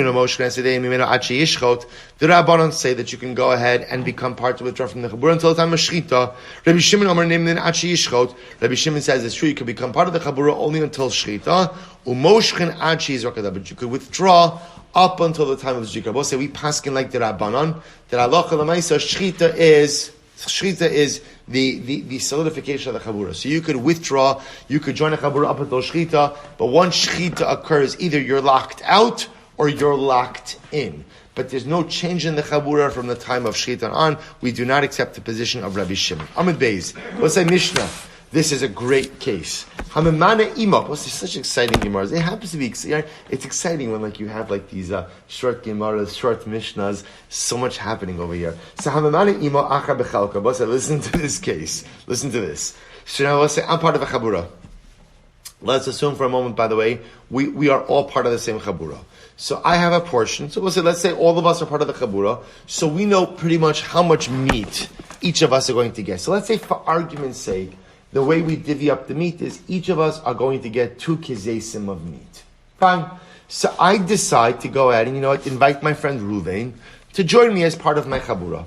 Rabbanon say that you can go ahead and become part of withdraw from the chabura until the time of shechita. Rabbi Shimon Omer Nemin Achi Yishchot. Rabbi Shimon says it's true you can become part of the chabura only until shechita. Umoshchen Achi Yizrakada, but you could withdraw up until the time of zikra. We'll say we paskin like the Rabbanon. The halacha l'maisa shechita is the solidification of the chabura. So you could withdraw, you could join a chabura up until shechita, but once shechita occurs, either you're locked out or you're locked in. But there's no change in the chabura from the time of shechita on. We do not accept the position of Rabbi Shimon. Amud Beis. Let's say Mishnah. This is a great case. Hamemana ima. What's such exciting gemaras? It happens to be. It's exciting when you have these short gemaras, short mishnahs. So much happening over here. So hamemana ima acha bechalka. But listen to this case. Listen to this. So now let's say I'm part of a chabura. Let's assume for a moment, by the way, we are all part of the same chabura. So I have a portion. So let's say all of us are part of the chabura. So we know pretty much how much meat each of us are going to get. So let's say for argument's sake, the way we divvy up the meat is each of us are going to get 2 kizesim of meat. Fine. So I decide to go ahead and, invite my friend Ruvain to join me as part of my chabura.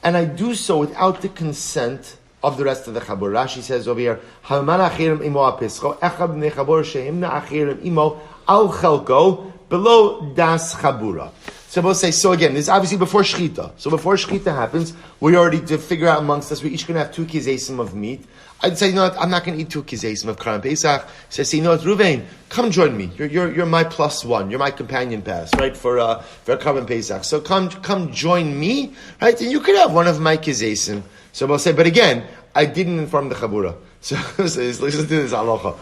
And I do so without the consent of the rest of the chabura. Rashi says over here, Haman achirim imo apischo, echad b'nei chabur shehimna achirim imo al chelko below das chabura. So we'll say, so again, this is obviously before shechita. So before shechita happens, we already to figure out amongst us, we're each going to have 2 kizesim of meat. I'd say, I'm not going to eat 2 kizesim of Karban Pesach. So I say, Ruvain, come join me. You're my +1. You're my companion pass, right, for Karban Pesach. So come join me, right, and you could have one of my kizesim. So we'll say, but again, I didn't inform the chabura. So listen to this halacha.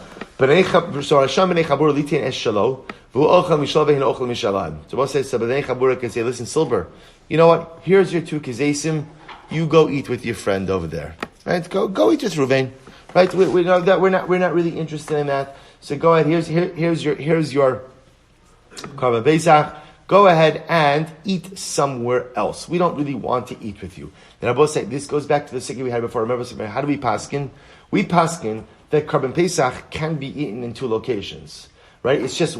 So Hashem b'nei chabura litin es shalo, v'hu ochel mishal v'hin ochel mishalan. So we'll say, so b'nei chabura can say, listen, Silver, you know what? Here's your 2 kizesim. You go eat with your friend over there. Right? Go eat with Ruvain. Right? We know that we're not really interested in that. So go ahead. Here's your Karban Pesach. Go ahead and eat somewhere else. We don't really want to eat with you. Then I both say this goes back to the sikhi we had before. Remember, how do we paskin? We paskin that Karban Pesach can be eaten in 2 locations. Right? It's just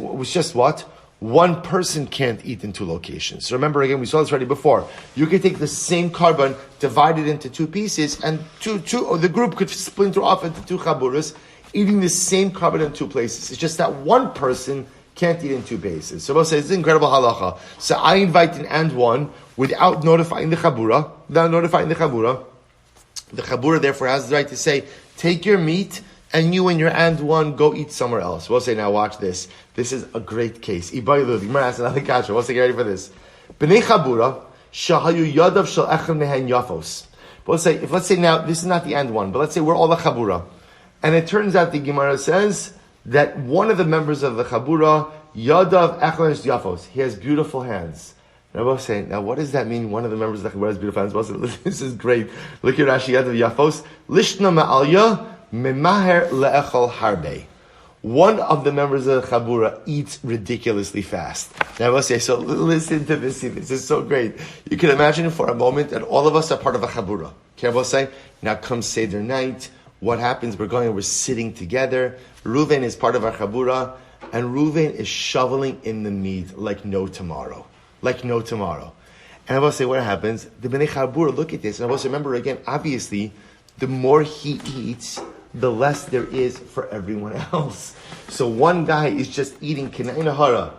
what? One person can't eat in 2 locations. So remember again, we saw this already before. You could take the same carbon, divide it into 2 pieces, and the group could splinter off into 2 chaburas, eating the same carbon in 2 places. It's just that one person can't eat in 2 places. So we'll say, it's an incredible halacha. So I invite an and one without notifying the chabura. The chabura therefore has the right to say, take your meat, and you and your and one go eat somewhere else. We'll say, now watch this. This is a great case. Ibaylu, the Gemara asks another kasha. We'll say, get ready for this. B'nei chabura, shahayu yadav shel echem mehen yafos. We'll say, let's say now, this is not the and one, but let's say we're all a chabura. And it turns out the Gemara says that one of the members of the chabura, yadav echem yafos, he has beautiful hands. And I will say, now what does that mean? One of the members of the chabura has beautiful hands. We'll say, this is great. Look at Rashi, yadav yafos. Lishna ma'alya. Memaher le'echol harbe. One of the members of the chabura eats ridiculously fast. Now I must say, so listen to this. This is so great. You can imagine for a moment that all of us are part of a chabura. Okay, I will say, now comes Seder night. What happens? We're sitting together. Ruvain is part of our chabura, and Ruvain is shoveling in the meat like no tomorrow. And I will say, what happens? The Bnei Chabura look at this, and I will say, remember again, obviously, the more he eats, the less there is for everyone else. So one guy is just eating kinai nahara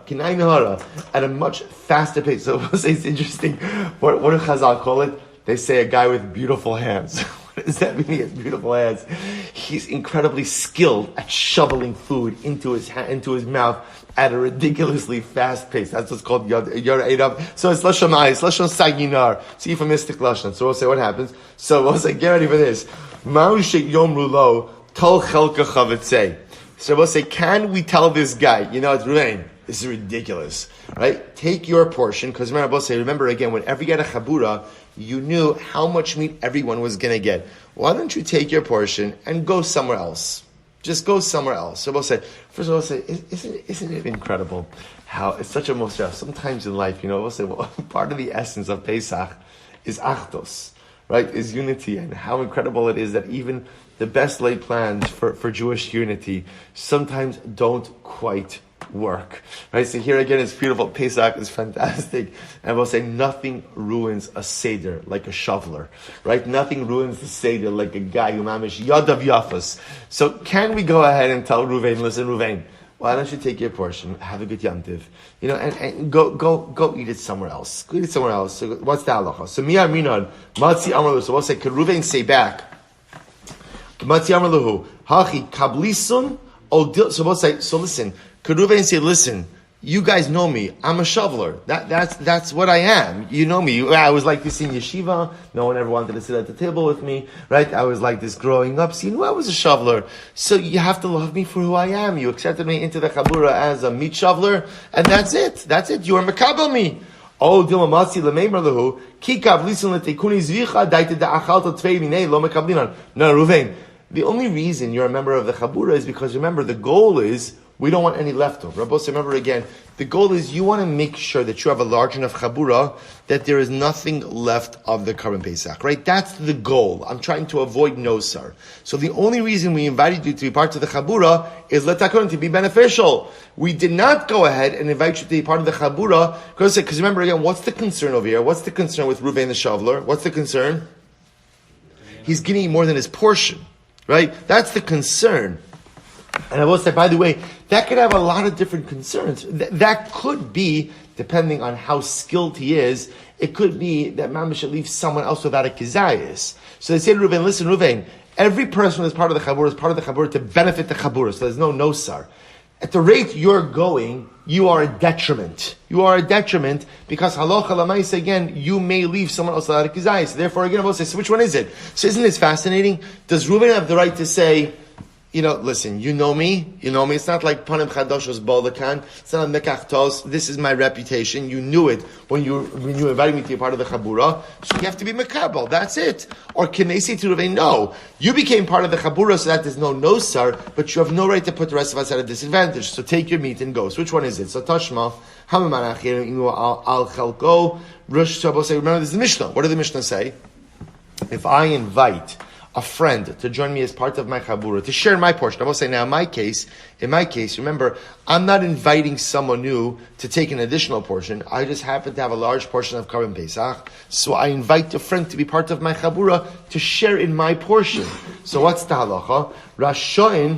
at a much faster pace. So it's interesting. What do Chazal call it? They say a guy with beautiful hands. What does that mean? He has beautiful hands. He's incredibly skilled at shoveling food into his mouth at a ridiculously fast pace. That's what's called Yar Eirav. So it's Lashon Ai, it's Lashon Saginar. It's euphemistic Lashon. So we'll say what happens. So we'll say, get ready for this. Ma'ushik Yom Rulo, Tol Chelka Chavetzei. So we'll say, can we tell this guy, it's Ruvain, this is ridiculous, right? Take your portion, because remember again, whenever you get a chabura, you knew how much meat everyone was going to get. Why don't you take your portion and go somewhere else? Just go somewhere else. So we'll say, first of all, isn't it incredible how it's such a moshe? Sometimes in life, we'll say, well, part of the essence of Pesach is achdos, right? Is unity, and how incredible it is that even the best laid plans for Jewish unity sometimes don't quite work, right? So here again, it's beautiful. Pesach is fantastic, and we'll say nothing ruins a seder like a shoveler, right? Nothing ruins the seder like a guy who mamish yadav yafas. So can we go ahead and tell Ruvain, listen, Ruvain, why don't you take your portion, have a good yamtiv, and go eat it somewhere else. Go eat it somewhere else. So what's the halacha? So miyar minan matzi amar. So we'll say, could Ruvain say back? Matzi amar lahu hachi kablisun. So we'll say, so listen. Could Ruvain say, listen, you guys know me. I'm a shoveler. That's what I am. You know me. I was like this in yeshiva. No one ever wanted to sit at the table with me, right? I was like this growing up. So I was a shoveler. So you have to love me for who I am. You accepted me into the chabura as a meat shoveler, and that's it. That's it. You are mekabel me. Oh, Dilma Matzi Lemeimer Lahu, Kikav Listen Letekuni Zvicha, Daita da Achalta Tvei Minei, Lo Mekablinan. No, Ruvain. The only reason you're a member of the chabura is because, remember, the goal is we don't want any leftover. Rabbi, remember again, the goal is you want to make sure that you have a large enough chabura that there is nothing left of the current Pesach, right? That's the goal. I'm trying to avoid nosar. So the only reason we invited you to be part of the chabura is letakon, to be beneficial. We did not go ahead and invite you to be part of the chabura because remember again, what's the concern over here? What's the concern with Ruvain the shoveler? What's the concern? He's getting more than his portion, right? That's the concern. And I will say, by the way, that could have a lot of different concerns. That could be, depending on how skilled he is, it could be that Mamish should leave someone else without a kizayis. So they say to Ruvain, listen, Ruvain, every person who is part of the chabura is part of the chabura to benefit the chabura. So there's no nosar. At the rate you're going, you are a detriment. You are a detriment because halacha l'maisa, again, you may leave someone else without a kizayis. So therefore, again, I will say, so which one is it? So isn't this fascinating? Does Ruvain have the right to say, listen, you know me. It's not like Panim Chadoshos Bolakan. It's not Mekach Tos. This is my reputation. You knew it when you invited me to be part of the Chabura. So you have to be Mekabel. That's it. Or can they say to Ruvain, no, you became part of the Chabura so that there's no nosar, but you have no right to put the rest of us at a disadvantage. So take your meat and go. So which one is it? So Tashma, Al Chalko, Rush Shabos. Remember, this is the Mishnah. What did the Mishnah say? If I invite a friend to join me as part of my chabura, to share my portion. I will say now, in my case, remember, I'm not inviting someone new to take an additional portion. I just happen to have a large portion of Karban Pesach, so I invite a friend to be part of my chabura to share in my portion. So what's the halacha? Rashoin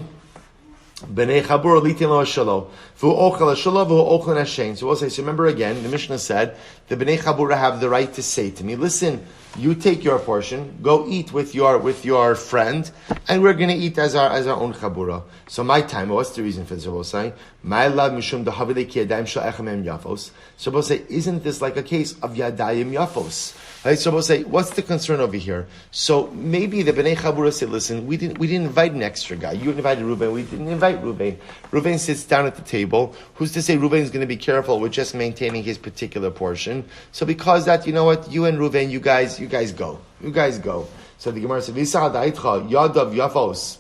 b'nei chabura litin lo hashalo v'hu ochel hashalo v'hu ochel hashem. So we'll say, so remember again, the Mishnah said, the b'nei chabura have the right to say to me, listen, you take your portion, go eat with your friend, and we're going to eat as our own chabura. So my time, what's the reason for this? We'll say, my love mishum dahavile ki yadayim shel echem yafos. So we'll say, isn't this like a case of yadayim yafos? Right? So we'll say, what's the concern over here? So maybe the bnei chabura say, listen, we didn't invite an extra guy. You invited Ruvain, we didn't invite Ruvain. Ruvain sits down at the table. Who's to say Ruvain is going to be careful with just maintaining his particular portion? So because that, you know what, you and Ruvain, you guys go. You guys go. So the Gemara says, V'isa ha'daitcha yadav yafos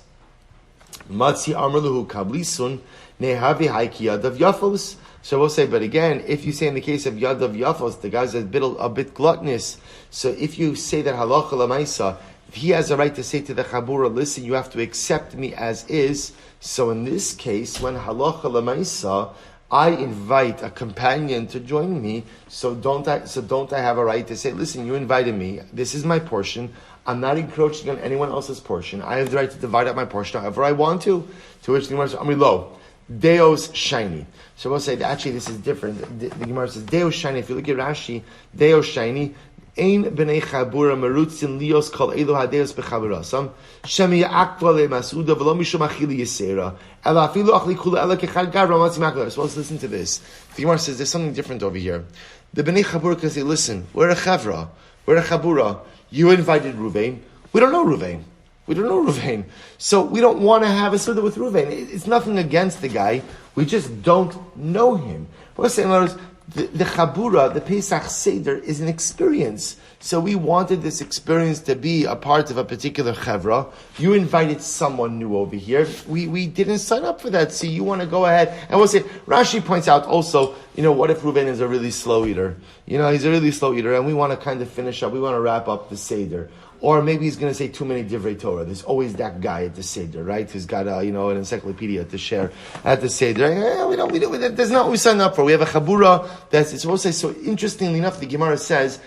matzi amrluhu kablisun nehavi haiki yadav yafos. So we'll say, but again, if you say in the case of yadav yafos, the guy's a bit gluttonous. So if you say that halacha l'maisa, if he has a right to say to the chabura, listen, you have to accept me as is. So in this case, when halacha l'maisa, I invite a companion to join me, so don't I have a right to say, listen, you invited me, this is my portion, I'm not encroaching on anyone else's portion, I have the right to divide up my portion however I want to which the Gemara says, Amilo, Deos shiny. So we'll say that actually this is different. The Gemara says, Deos shiny, if you look at Rashi, Deos shiny, Ein b'nei chabura merutzin lios kol elu hadeos b'chaburasam shemi ya'akva le'masuda v'lo mishum achili yisera ela afilu achli kula ela kechad gar ramatzi makler. So let's listen to this. The Gemara says there's something different over here. The b'nei chabura can say, listen, we're a chavra, we're a chabura. You invited Ruvain. We don't know Ruvain. So we don't want to have a suda with Ruvain. It's nothing against the guy. We just don't know him. What's saying, the chabura, the Pesach Seder, is an experience. So we wanted this experience to be a part of a particular chevra. You invited someone new over here. We didn't sign up for that, so you want to go ahead. And we'll say, Rashi points out also, what if Reuven is a really slow eater? He's a really slow eater, and we want to kind of finish up, we want to wrap up the Seder. Or maybe he's going to say too many divrei Torah. There's always that guy at the Seder, right? Who's got an encyclopedia to share at the Seder. That's not what we signed up for. We have a chabura it's supposed to say. So interestingly enough, the Gemara says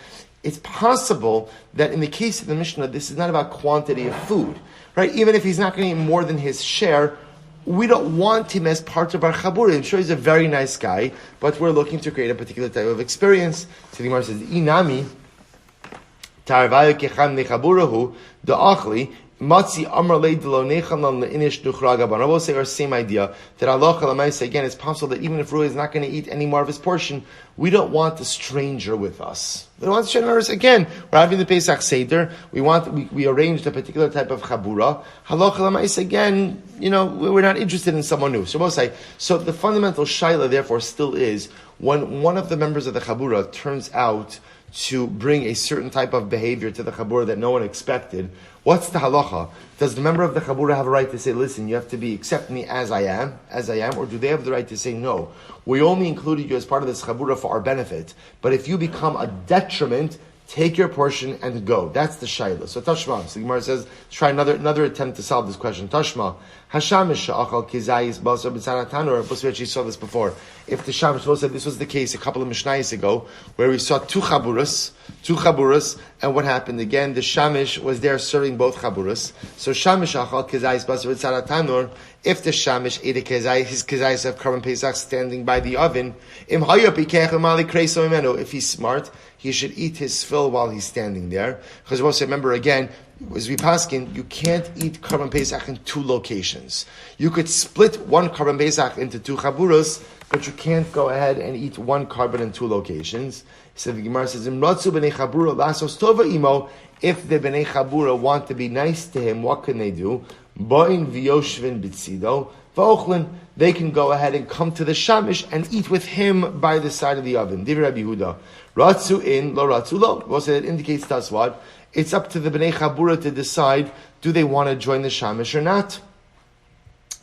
it's possible that in the case of the Mishnah, this is not about quantity of food, right? Even if he's not going to eat more than his share, we don't want him as part of our chabura. I'm sure he's a very nice guy, but we're looking to create a particular type of experience. So the Gemara says, Inami. We'll say our same idea that Allah again, it's possible that even if Rui is not going to eat any more of his portion, we don't want a stranger with us. We don't want strangers again. We're having the Pesach Seder. We arranged a particular type of chabura. Halacha again, we're not interested in someone new. So we'll say, so the fundamental shaila therefore still is when one of the members of the chabura turns out to bring a certain type of behavior to the chabura that no one expected, what's the halacha? Does the member of the chabura have a right to say, listen, you have to accept me as I am, or do they have the right to say, no, we only included you as part of this chabura for our benefit, but if you become a detriment, take your portion and go. That's the shayla. So Tashma, so the Gemara says, let's try another attempt to solve this question. Tashma, Hashamish sha'achal kizayis basar b'tzaratanur. We actually saw this before. If the Shamish said this was the case a couple of Mishnayos ago, where we saw two chaburas, and what happened again? The Shamish was there serving both chaburas. So Shamish sha'achal kizayis basar b'tzaratanur. If the Shamish ate a kezayis, his kezayis of Karban Pesach standing by the oven, if he's smart, he should eat his fill while he's standing there. Because also remember again, as we paskin, you can't eat Karban Pesach in two locations. You could split one Karban Pesach into two chaburas, but you can't go ahead and eat one Karban in two locations. So the Gemara says, if the Bnei Chabura want to be nice to him, what can they do? They can go ahead and come to the Shamish and eat with him by the side of the oven. Divrei Rabbi Yehuda. Ratzu in, lo ratzu lo. Also, it indicates to us what? It's up to the Bnei Chabura to decide, do they want to join the Shamish or not?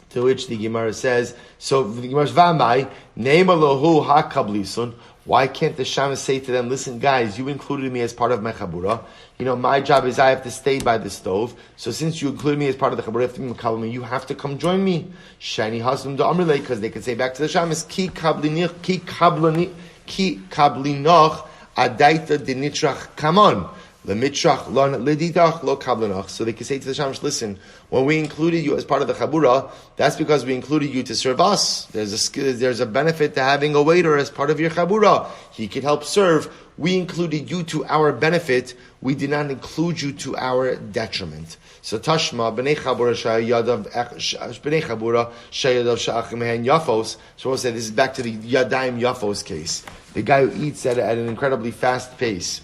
To which the Gemara says, so the Gemara says, V'amai, ne'ema lohu ha'kablisun. Why can't the Shamish say to them, listen guys, you included me as part of my chabura. My job is I have to stay by the stove. So since you included me as part of the chabura, you have to come join me. Shani hasum da amrele, because they could say back to the Shamish, ki kablinoch adaita dinitrach kamon. So they can say to the Shamish, listen, when we included you as part of the chabura, that's because we included you to serve us. There's a benefit to having a waiter as part of your chabura. He can help serve. We included you to our benefit. We did not include you to our detriment. So Tashma, B'nei Chabura Shayadav Sha'achim Mehen Yafos. So we'll say this is back to the Yadayim Yafos case. The guy who eats at an incredibly fast pace.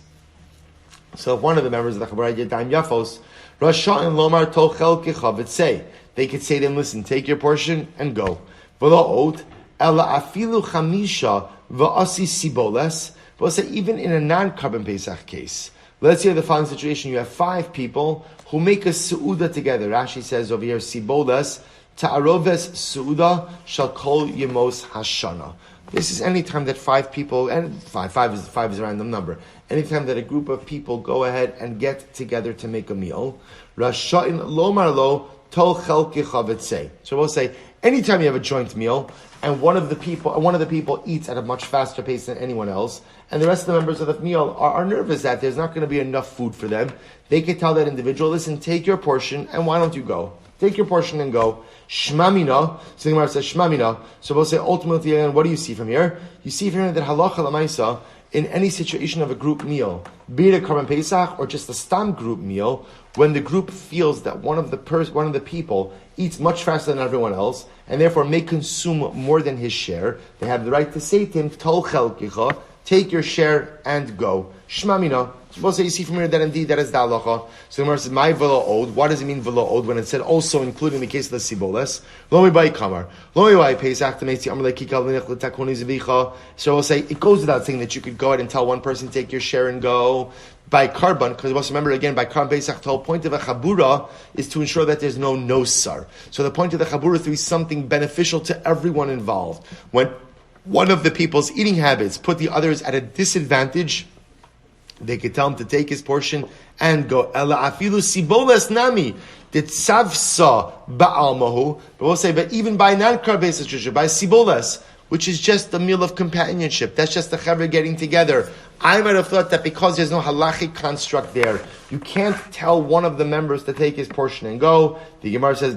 So if one of the members of the Chabura Yadayim Yafos, Rasha'in Lomar Tochel Kechavit say, they could say to him, listen, take your portion and go. V'lo'ot, Ela Afilu Chamisha V'asi Siboles. But we'll say even in a non-Karban Pesach case, let's say the following situation, you have 5 people who make a Su'uda together. Rashi says over here, Siboles, Ta'aroves Su'uda Shal Kol Yemos Hashana. This is any time that 5 people, and five is a random number, anytime that a group of people go ahead and get together to make a meal, Rasha'in Lomar Lo Tol Chel Kichavet say. So we'll say, anytime you have a joint meal, and one of the people eats at a much faster pace than anyone else, and the rest of the members of the meal are nervous that there's not going to be enough food for them, they can tell that individual, listen, take your portion, and why don't you go? Take your portion and go. Shmamina. So the Gemara says Shmamina. So we'll say ultimately, again, what do you see from here? You see from here that halacha l'maisa, in any situation of a group meal, be it a Karban Pesach or just a Stam group meal, when the group feels that one of the people eats much faster than everyone else, and therefore may consume more than his share, they have the right to say to him, Tol chelkicha, take your share and go. Shmamina, Suppose you see from here that indeed that is the halacha. So the Gemara says, "My velo od." What does it mean velo od when it said also including the case of the siboles? Lo mi by kamar, lo mi by pesach to meitzi amar lekikal v'nich l'takoni zvicha. So we'll say it goes without saying that you could go ahead and tell one person take your share and go. By carbon, because you must remember again, by carbon Pesach, the whole point of a chabura is to ensure that there's no nosar. So the point of the chabura is to be something beneficial to everyone involved. When one of the people's eating habits put the others at a disadvantage, they could tell him to take his portion and go. Ela afilu siboles nami ditzavsa ba'almahu. But we'll say, but even by non-carbon Pesach, by siboles, which is just a meal of companionship. That's just the chavra getting together. I might have thought that because there's no halachic construct there, you can't tell one of the members to take his portion and go. The Gemara says,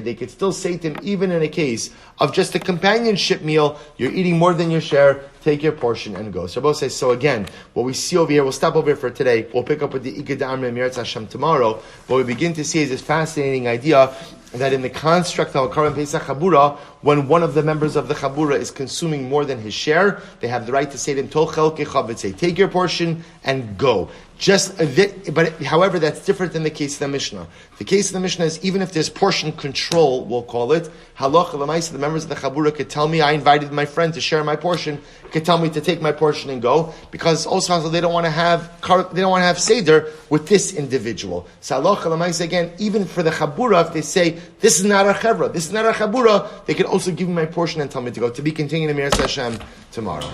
they could still say to him, even in a case of just a companionship meal, you're eating more than your share, take your portion and go. So both say, so again, what we see over here, we'll stop over here for today. We'll pick up with the Ikad Amr Miratz Hashem tomorrow. What we begin to see is this fascinating idea that in the construct of Karan Pesach Chabura, when one of the members of the Chabura is consuming more than his share, they have the right to say to him, Tochel Kechav, say, take your portion and go. However, that's different than the case of the Mishnah. The case of the Mishnah is even if there's portion control, we'll call it, halacha l'maisa, the members of the Chabura could tell me, I invited my friend to share my portion, could tell me to take my portion and go, because also they don't want to have Seder with this individual. So halacha l'maisa, again, even for the Chabura, if they say, this is not our Chevra, this is not our Chabura, they could also give me my portion and tell me to go. To be continuing in Miras Hashem tomorrow.